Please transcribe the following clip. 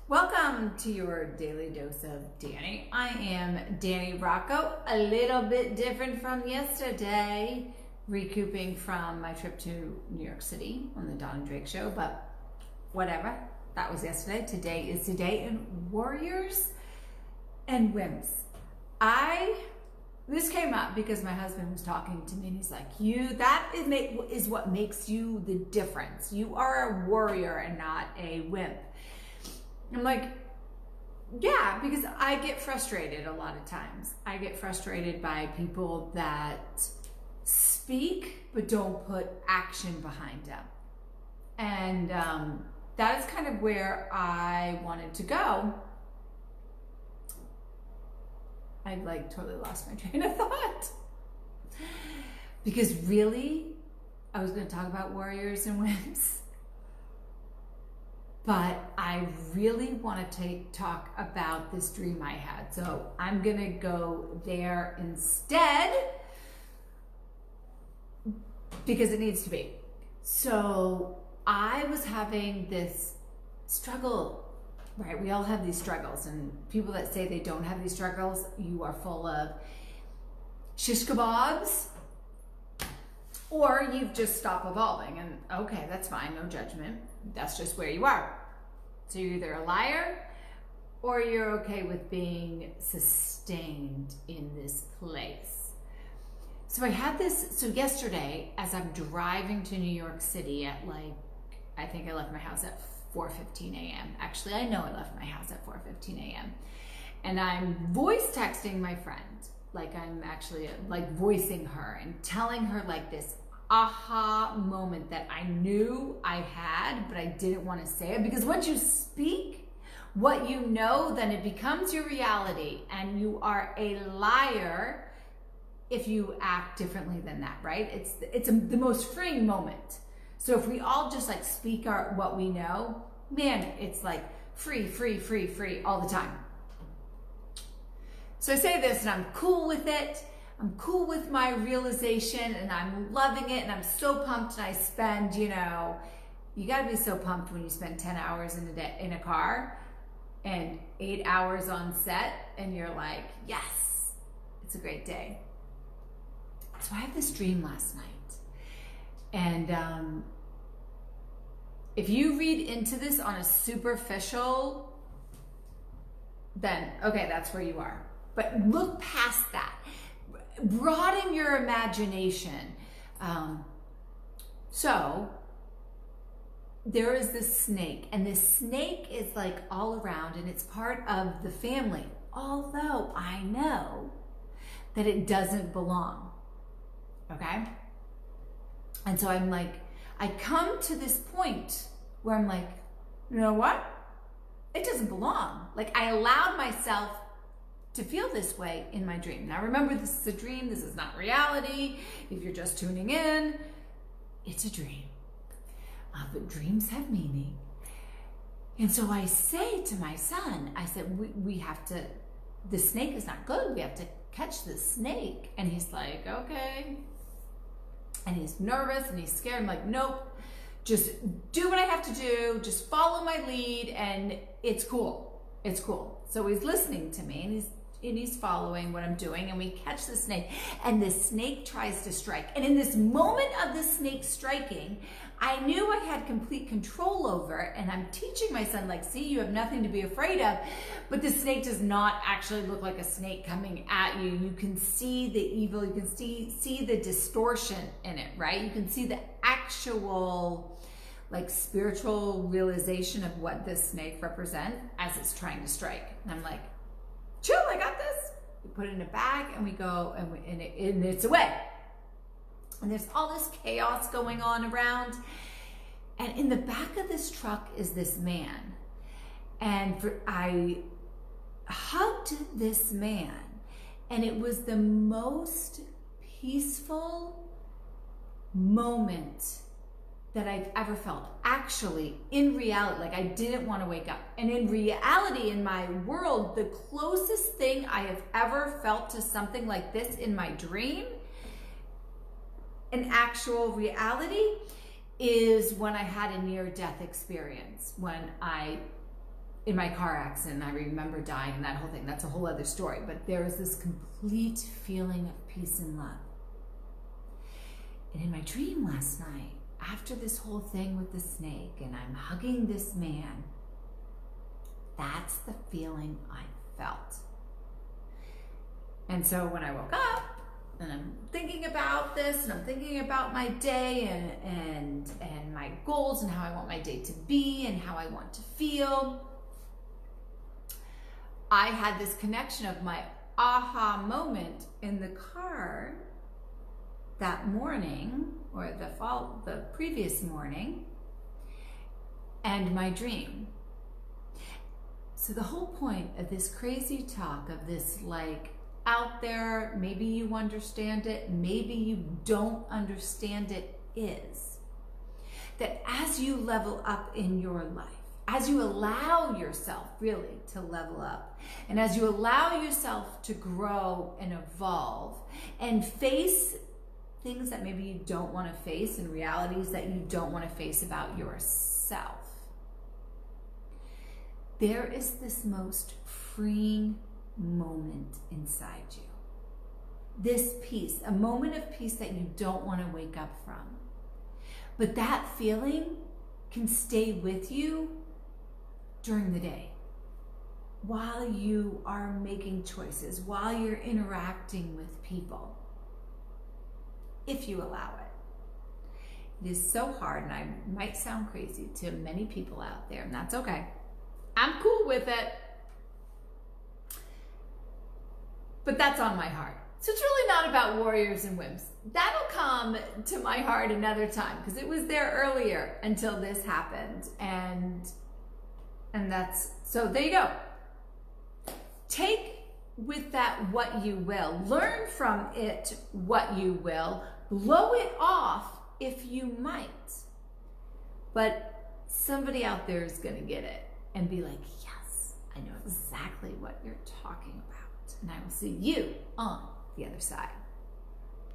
Welcome to your daily dose of Dani. I am Dani Rocco, a little bit different from yesterday, recouping from my trip to New York City on the Don and Drake show, but whatever. That was yesterday. Today is today, and warriors and wimps. This came up because my husband was talking to me and he's like, that is what makes you the difference. You are a warrior and not a wimp. I'm like, yeah, because I get frustrated a lot of times. I get frustrated by people that speak but don't put action behind them. And that is kind of where I wanted to go. I totally lost my train of thought. Because really, I was going to talk about warriors and wimps. But I really want to talk about this dream I had. So I'm going to go there instead because it needs to be. So I was having this struggle, right? We all have these struggles, and people that say they don't have these struggles, you are full of shish kebabs, or you've just stopped evolving. And okay, that's fine, no judgment. That's just where you are. So you're either a liar or you're okay with being sustained in this place. So I had this, so yesterday, as I'm driving to New York City at I think I left my house at 4:15 a.m. Actually, I know I left my house at 4:15 a.m. And I'm voice texting my friend. I'm actually voicing her and telling her this aha moment that I knew I had, but I didn't want to say it, because once you speak what you know, then it becomes your reality, and you are a liar if you act differently than that, right? It's the most freeing moment. So if we all just speak what we know, man, it's free all the time. So I say this and I'm cool with it. I'm cool with my realization and I'm loving it and I'm so pumped, and I spend, you gotta be so pumped when you spend 10 hours in a car and 8 hours on set and you're like, yes, it's a great day. So I had this dream last night, and if you read into this on a superficial, then okay, that's where you are. But look past that. Broaden your imagination. So there is this snake, and this snake is all around, and it's part of the family, although I know that it doesn't belong. Okay? And so I come to this point where I'm like, you know what? It doesn't belong. I allowed myself to feel this way in my dream. Now remember, this is a dream, this is not reality. If you're just tuning in, it's a dream. But dreams have meaning. And so I say to my son, I said, we have to, the snake is not good, we have to catch the snake. And he's like, okay. And he's nervous and he's scared. I'm like, nope, just do what I have to do, just follow my lead, and it's cool. It's cool. So he's listening to me, and he's following what I'm doing, and we catch the snake, and the snake tries to strike. And in this moment of the snake striking, I knew I had complete control over it, and I'm teaching my son, see, you have nothing to be afraid of, but the snake does not actually look like a snake coming at you. You can see the evil, you can see the distortion in it, right? You can see the actual spiritual realization of what this snake represents as it's trying to strike. And I'm like, chill, I got this. We put it in a bag and we go, and it's away. And there's all this chaos going on around. And in the back of this truck is this man. And I hugged this man, and it was the most peaceful moment that I've ever felt. Actually, in reality, I didn't want to wake up. And in reality, in my world, the closest thing I have ever felt to something like this in my dream, in actual reality, is when I had a near-death experience, when I in my car accident, I remember dying and that whole thing. That's a whole other story. But there was this complete feeling of peace and love. And in my dream last night, after this whole thing with the snake, and I'm hugging this man, that's the feeling I felt. And so when I woke up, and I'm thinking about this, and I'm thinking about my day and my goals, and how I want my day to be, and how I want to feel, I had this connection of my aha moment in the car that morning, or the previous morning, and my dream. So the whole point of this crazy talk, of this like out there, maybe you understand it, maybe you don't understand it, is that as you level up in your life, as you allow yourself really to level up, and as you allow yourself to grow and evolve and face things that maybe you don't want to face, and realities that you don't want to face about yourself, there is this most freeing moment inside you. This peace, a moment of peace that you don't want to wake up from. But that feeling can stay with you during the day, while you are making choices, while you're interacting with people, if you allow it. It is so hard, and I might sound crazy to many people out there, and that's okay. I'm cool with it. But that's on my heart. So it's really not about warriors and wimps. That'll come to my heart another time, because it was there earlier until this happened. And that's, so there you go. Take with that what you will. Learn from it what you will. Blow it off if you might. But somebody out there is going to get it and be like, yes, I know exactly what you're talking about. And I will see you on the other side.